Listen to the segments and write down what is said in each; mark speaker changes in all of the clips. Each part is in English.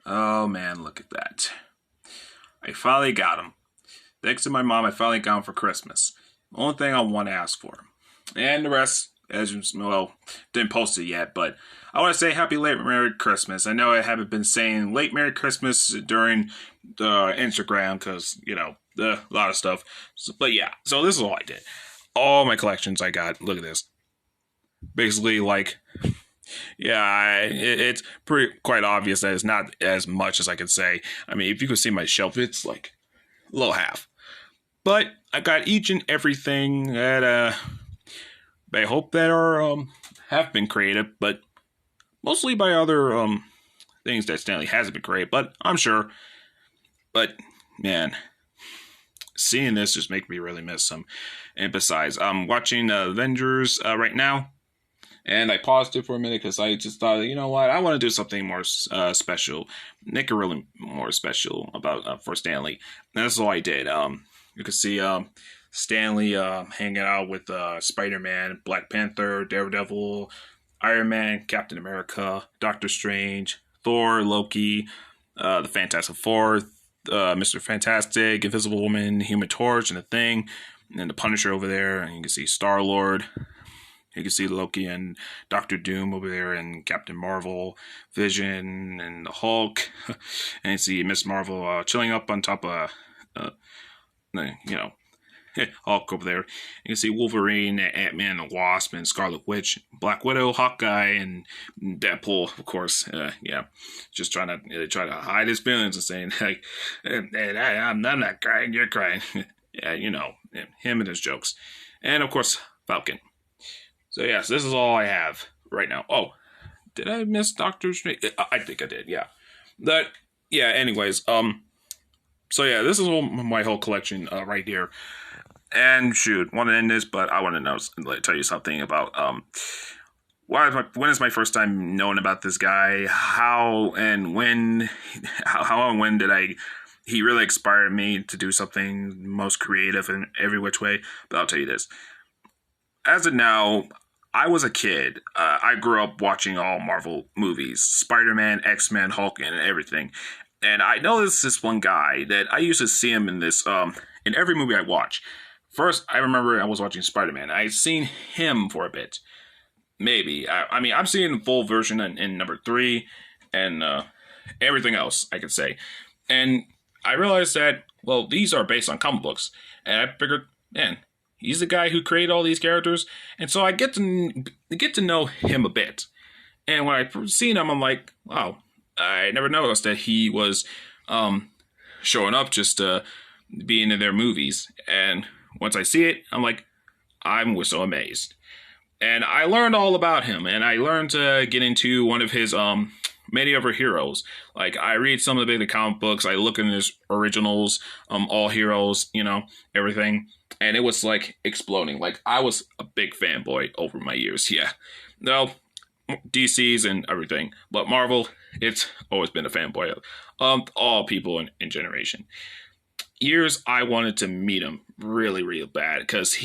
Speaker 1: Oh man, look at that. I finally got him. Thanks to my mom, I finally got him for Christmas. Only thing I want to ask for. And the rest, as you, well, didn't post it yet, but I want to say happy late Merry Christmas. I know I haven't been saying late Merry Christmas during the Instagram because, a lot of stuff. But yeah, so this is all I did. All my collections I got. Look at this. Basically, it's pretty quite obvious that it's not as much as I could say. I mean, if you could see my shelf, it's like a little half. But I got each and everything that I hope that are have been created, but mostly by other things that Stanley hasn't been created. But I'm sure. But man, seeing this just makes me really miss him. And besides, I'm watching Avengers right now. And I paused it for a minute because I just thought, you know what, I want to do something more special, make it really more special about for Stanley. And that's all I did. You can see Stanley hanging out with Spider-Man, Black Panther, Daredevil, Iron Man, Captain America, Doctor Strange, Thor, Loki, the Fantastic Four, Mr. Fantastic, Invisible Woman, Human Torch, and the Thing, and then the Punisher over there, and you can see Star-Lord. You can see Loki and Doctor Doom over there, and Captain Marvel, Vision, and the Hulk. And you see Miss Marvel chilling up on top of, Hulk over there. You can see Wolverine, Ant-Man, the Wasp, and Scarlet Witch, Black Widow, Hawkeye, and Deadpool, of course. Just trying to hide his feelings and saying, like, I'm not crying, you're crying. Him and his jokes. And, of course, Falcon. So yes, this is all I have right now. Oh, did I miss Doctor Strange? I think I did. Yeah, anyways, so yeah, this is my whole collection right here. And shoot, want to end this, but I want to tell you something about when is my first time knowing about this guy? How and when did he really inspired me to do something most creative in every which way? But I'll tell you this. As of now, I was a kid. I grew up watching all Marvel movies, Spider-Man, X-Men, Hulk, and everything. And I noticed this one guy that I used to see him in in every movie I watch. First, I remember I was watching Spider-Man. I'd seen him for a bit. Maybe. I'm seeing the full version in number 3 and everything else, I could say. And I realized that, well, these are based on comic books. And I figured, man, he's the guy who created all these characters, and so I get to know him a bit. And when I seen him, I'm like, wow, I never noticed that he was showing up just being in their movies. And once I see it, I'm like, I'm so amazed. And I learned all about him, and I learned to get into one of his many other heroes. Like, I read some of the comic books, I look in his originals, all heroes, everything. And it was like exploding. Like, I was a big fanboy over my years. Yeah. No, DC's and everything. But Marvel, it's always been a fanboy of all people in generation. Years I wanted to meet him really, really bad. Because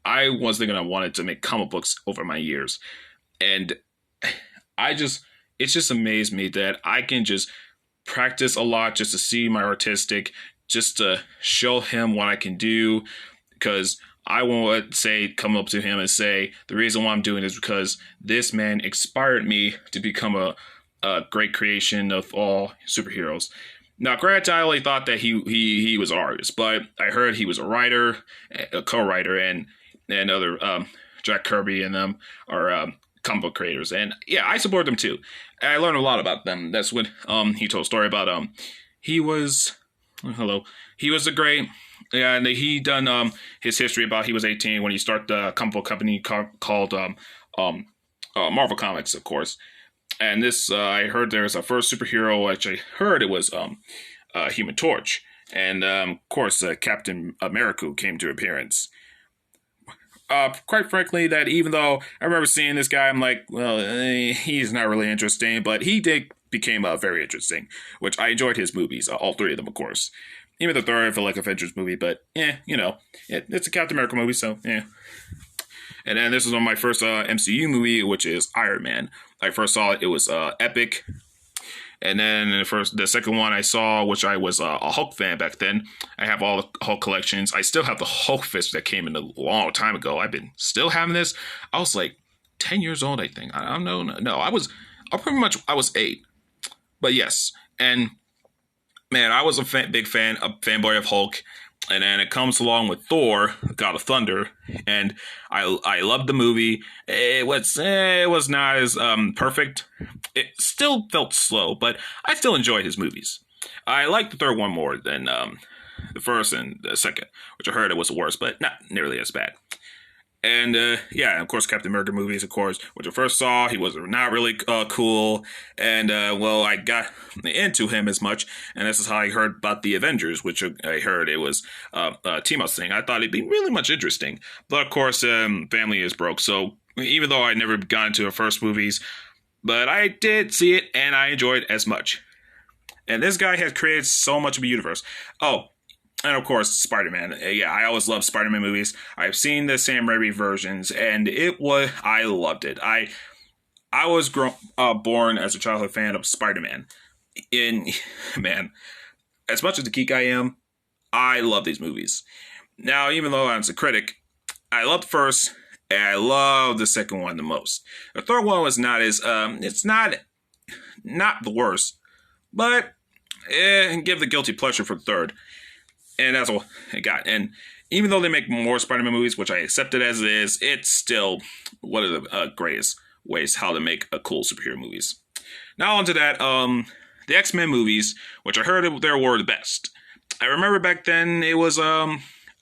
Speaker 1: I was thinking I wanted to make comic books over my years. And it just amazed me that I can just practice a lot just to see my artistic, just to show him what I can do, because I won't come up to him and say, the reason why I'm doing this is because this man inspired me to become a great creation of all superheroes. Now, granted, I only thought that he was an artist, but I heard he was a writer, a co-writer, and other Jack Kirby and them are comic book creators. And yeah, I support them too. And I learned a lot about them. That's when he told a story about he was a great, yeah, and he done his history about he was 18 when he started the comic book company called Marvel Comics, of course. And this I heard there was a first superhero, which I heard it was Human Torch, and of course Captain America came to appearance. Quite frankly, that even though I remember seeing this guy, I'm like, well, he's not really interesting, but he became very interesting, which I enjoyed his movies, all 3 of them, of course. Even the third, I feel like Avengers movie, but it's a Captain America movie, so yeah. And then this is one of my first MCU movie, which is Iron Man. I first saw it; it was epic. And then the second one I saw, which I was a Hulk fan back then. I have all the Hulk collections. I still have the Hulk fist that came in a long time ago. I've been still having this. I was like 10 years old, I think. I don't know. No, I was I was 8. But yes, and man, I was a big fan, a fanboy of Hulk. And then it comes along with Thor, God of Thunder, and I loved the movie. It was not as perfect. It still felt slow, but I still enjoyed his movies. I liked the third one more than the first and the second, which I heard it was the worst, but not nearly as bad. And yeah, of course, Captain America movies, of course, which I first saw, he was not really cool. And well, I got into him as much, and this is how I heard about the Avengers, which I heard it was a team up thing. I thought it'd be really much interesting, but of course, family is broke. So even though I never got into the first movies, but I did see it, and I enjoyed it as much. And this guy has created so much of a universe. Oh, and of course, Spider-Man. Yeah, I always love Spider-Man movies. I've seen the Sam Raimi versions, and I loved it. I was born as a childhood fan of Spider-Man. Man, as much as the geek I am, I love these movies. Now, even though I was a critic, I loved the first, and I love the second one the most. The third one was not as, it's not the worst, but give the guilty pleasure for the third. And that's all it got. And even though they make more Spider-Man movies, which I accept it as it is, it's still one of the greatest ways how to make a cool superhero movies. Now onto that, the X-Men movies, which I heard they were the best. I remember back then it was, I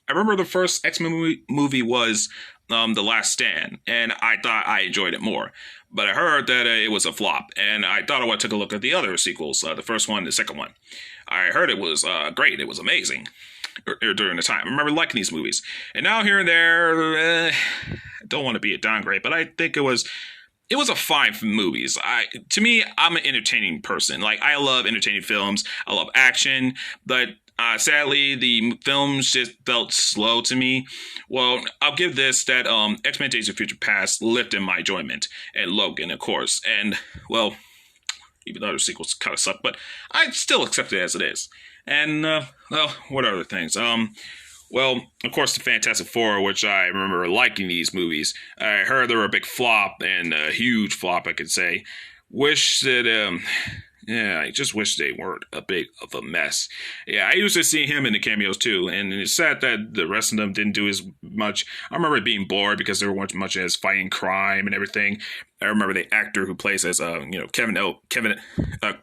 Speaker 1: remember the first X-Men movie was The Last Stand, and I thought I enjoyed it more. But I heard that it was a flop, and I thought I would take a look at the other sequels, the first one, the second one. I heard it was great. It was amazing during the time. I remember liking these movies. And now here and there, I don't want to be a downgrade, but I think it was a fine for movies. To me, I'm an entertaining person. Like, I love entertaining films. I love action, but sadly, the films just felt slow to me. Well, I'll give this that X-Men Days of Future Past lifted my enjoyment, and Logan, of course. And, well, even though the sequels kind of suck, but I still accept it as it is. And, well, what other things? Well, of course, the Fantastic Four, which I remember liking these movies. I heard they were a big flop, and a huge flop, I could say. Wish that, yeah, I just wish they weren't a big of a mess. Yeah, I used to see him in the cameos too, and it's sad that the rest of them didn't do as much. I remember being bored because there weren't much as fighting crime and everything. I remember the actor who plays as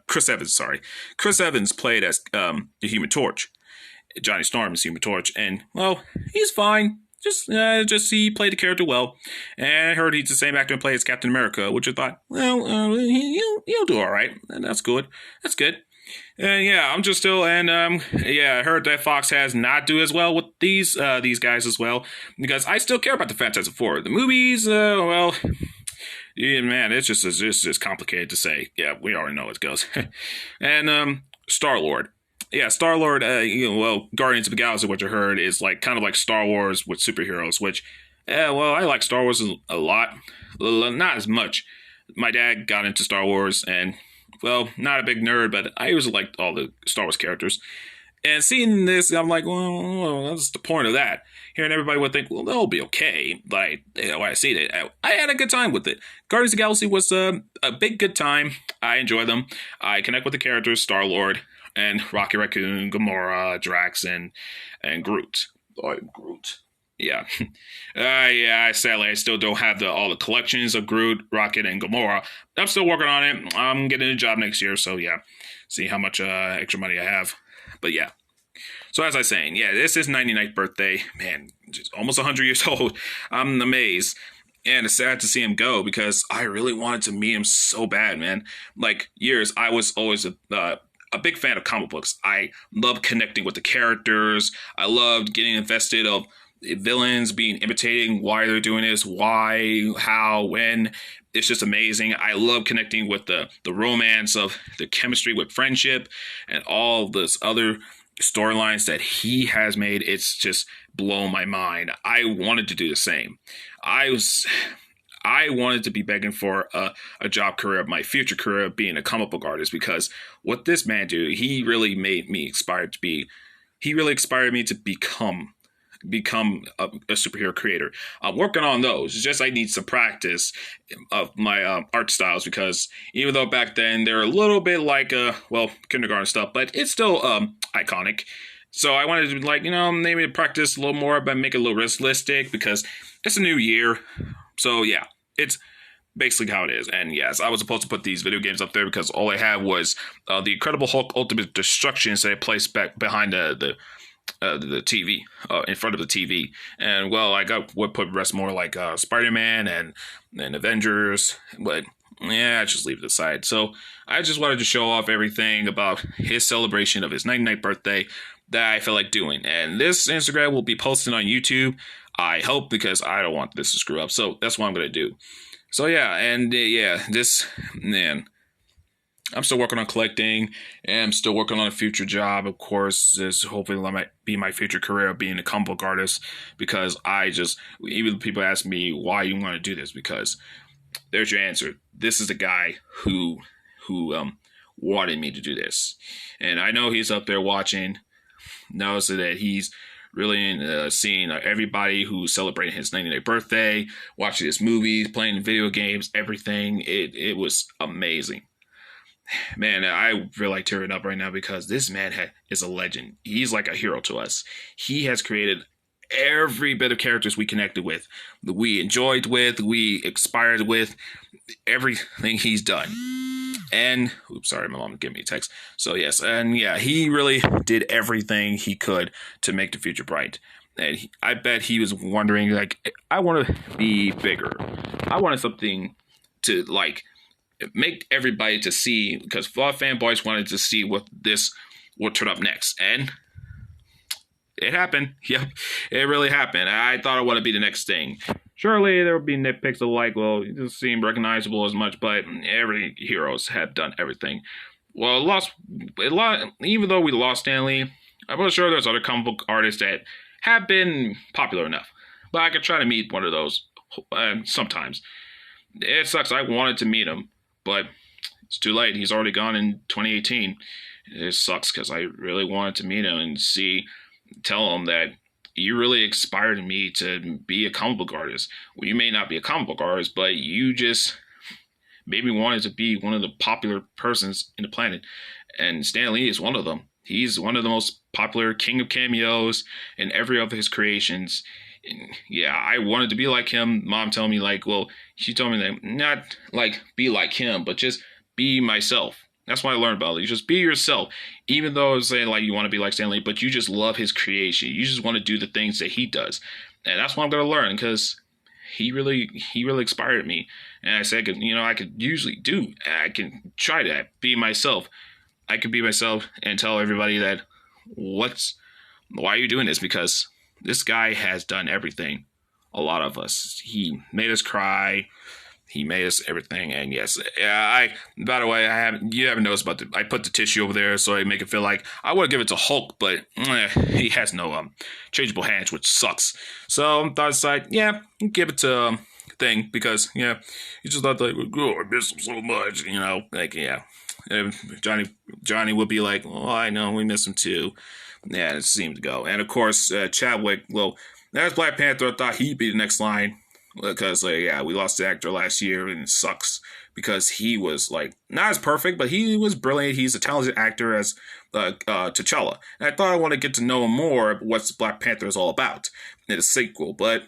Speaker 1: Chris Evans. Sorry, Chris Evans played as the Human Torch. Johnny Storm's Human Torch, and well, he's fine. Just he played the character well, and I heard he's the same actor who plays Captain America, which I thought, well, he'll do all right, and that's good. That's good. And yeah, I'm just still, and yeah, I heard that Fox has not do as well with these guys as well, because I still care about the Fantastic Four. The movies, well, yeah, man, it's just complicated to say. Yeah, we already know how it goes. And Star-Lord. Yeah, Star-Lord, well, Guardians of the Galaxy, which I heard, is like kind of like Star Wars with superheroes, which, well, I like Star Wars a lot. Not as much. My dad got into Star Wars, and, well, not a big nerd, but I usually liked all the Star Wars characters. And seeing this, I'm like, well, what's the point of that? Hearing everybody would think, well, they'll be okay. But when I see it, I had a good time with it. Guardians of the Galaxy was a big good time. I enjoy them. I connect with the characters, Star-Lord, and Rocky Raccoon, Gamora, Drax, and Groot. I'm Groot. Yeah. Yeah, sadly, I still don't have all the collections of Groot, Rocket, and Gamora. I'm still working on it. I'm getting a job next year, so yeah. See how much extra money I have. But yeah. So as I was saying, yeah, this is 99th birthday. Man, just almost 100 years old. I'm amazed. And it's sad to see him go because I really wanted to meet him so bad, man. Like, years, I was always a big fan of comic books. I loved connecting with the characters. I loved getting invested of villains, imitating why they're doing this, why, how, when. It's just amazing. I love connecting with the romance of the chemistry with friendship and all this other storylines that he has made. It's just blown my mind. I wanted to do the same. I I wanted to be begging for a job career, my future career of being a comic book artist, because what this man do, he really made me inspired to be. He really inspired me to become a superhero creator. I'm working on those. It's just I need some practice of my art styles, because even though back then they're a little bit like kindergarten stuff, but it's still iconic. So I wanted to maybe practice a little more, but make it a little realistic, because it's a new year. So yeah, it's basically how it is. And yes, I was supposed to put these video games up there because all I had was the Incredible Hulk Ultimate Destruction that I placed back behind the TV, in front of the TV. And well, I got what put rest more like Spider-Man and Avengers, but yeah, I just leave it aside. So I just wanted to show off everything about his celebration of his 99th birthday that I feel like doing. And this Instagram will be posted on YouTube, I hope, because I don't want this to screw up. So that's what I'm going to do. So yeah, and man, I'm still working on collecting, and I'm still working on a future job, of course. This hopefully might be my future career of being a comic book artist, because even people ask me why you want to do this, because there's your answer. This is the guy who wanted me to do this. And I know he's up there watching, knows that he's really seeing everybody who's celebrating his 99th birthday, watching his movies, playing video games, everything. It was amazing. Man, I feel like tearing up right now, because this man is a legend. He's like a hero to us. He has created every bit of characters we connected with, that we enjoyed with, we inspired with, everything he's done. And, oops, sorry, my mom gave me a text. So yes, and yeah, he really did everything he could to make the future bright. And I bet he was wondering, like, I want to be bigger. I wanted something to, like, make everybody to see, because a lot of fanboys wanted to see what turn up next. And it happened. Yep, it really happened. I thought I want to be the next thing. Surely there would be nitpicks of like, well, it doesn't seem recognizable as much, but every heroes have done everything. Well, even though we lost Stan Lee, I'm sure there's other comic book artists that have been popular enough. But I could try to meet one of those sometimes. It sucks. I wanted to meet him, but it's too late. He's already gone in 2018. It sucks, because I really wanted to meet him and tell him that you really inspired me to be a comic book artist. Well, you may not be a comic book artist, but you just made me wanted to be one of the popular persons in the planet. And Stan Lee is one of them. He's one of the most popular king of cameos in every of his creations. And yeah, I wanted to be like him. Mom told me, like, well, she told me that not like be like him, but just be myself. That's what I learned about it. You just be yourself, even though it's saying like you want to be like Stan Lee, but you just love his creation. You just want to do the things that he does, and that's what I'm going to learn, because he really inspired me. And I said, I could usually do. I can try to be myself. I could be myself and tell everybody that why are you doing this? Because this guy has done everything. A lot of us. He made us cry. He made us everything, and yes, by the way, you haven't noticed about I put the tissue over there so I make it feel like I would give it to Hulk, but he has no changeable hands, which sucks. So I thought, yeah, give it to Thing, because yeah, he just thought like, oh, I miss him so much, like yeah. And Johnny would be like, oh, I know, we miss him too. Yeah, it seemed to go, and of course Chadwick. Well, that's Black Panther. I thought he'd be the next line. Because, we lost the actor last year, and it sucks, because he was, not as perfect, but he was brilliant. He's a talented actor as T'Challa. And I thought I want to get to know him more, what Black Panther is all about in the sequel. But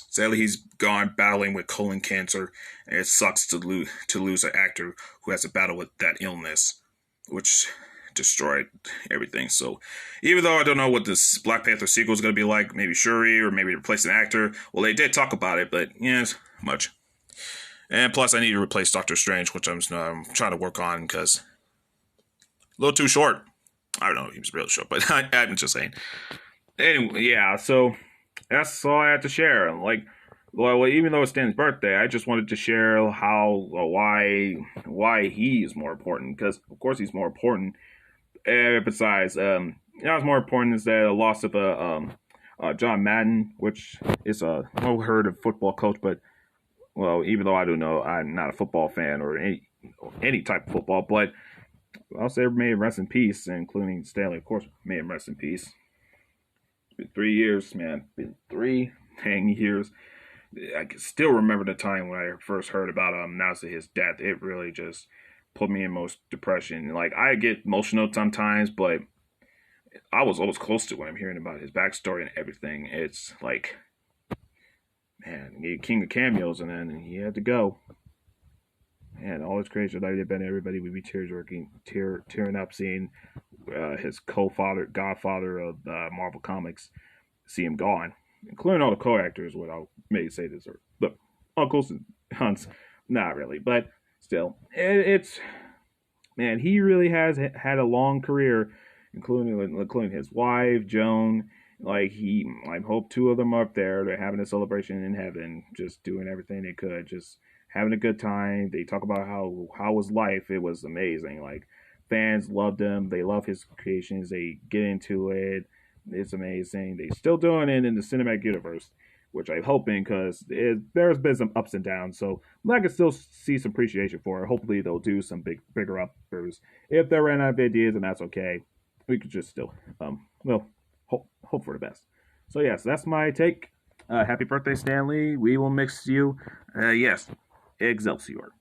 Speaker 1: sadly, he's gone battling with colon cancer, and it sucks to lose an actor who has to battle with that illness, which destroyed everything. So even though I don't know what this Black Panther sequel is going to be like, maybe Shuri or maybe replace an actor. Well, they did talk about it, but yeah, much. And plus, I need to replace Doctor Strange, which I'm trying to work on, because a little too short. I don't know, he was real short, but I'm just saying. Anyway, yeah, so that's all I had to share. Well, even though it's Stan's birthday, I just wanted to share why he is more important, because of course he's more important. Besides, what's more important is the loss of John Madden, which is a well-heard of football coach, but well, even though I do know I'm not a football fan or any type of football, but I'll say may him rest in peace, including Stanley, of course, may him rest in peace. It's been 3 years, man. Been three dang years. I can still remember the time when I first heard about announcing his death. It really just put me in most depression. Like I get emotional sometimes, but I was always close to when I'm hearing about his backstory and everything. It's like, man, he king of cameos, and then he had to go. And all his crazy life had been everybody would be tearing up seeing his co-father, godfather of Marvel Comics, see him gone, including all the co-actors. What I may say this or the uncles and aunts, not really, but still, it's man, he really has had a long career, including his wife Joan. Like I hope two of them are up there. They're having a celebration in heaven, just doing everything they could, just having a good time. They talk about how was life. It was amazing. Like fans loved him. They love his creations. They get into it. It's amazing. They still doing it in the cinematic universe, which I'm hoping because there's been some ups and downs. So I can still see some appreciation for it. Hopefully they'll do some bigger uppers. If they ran out of ideas, and that's okay. We could just still well hope for the best. So yes, that's my take. Happy birthday, Stanley. We will mix you. Yes, Excelsior.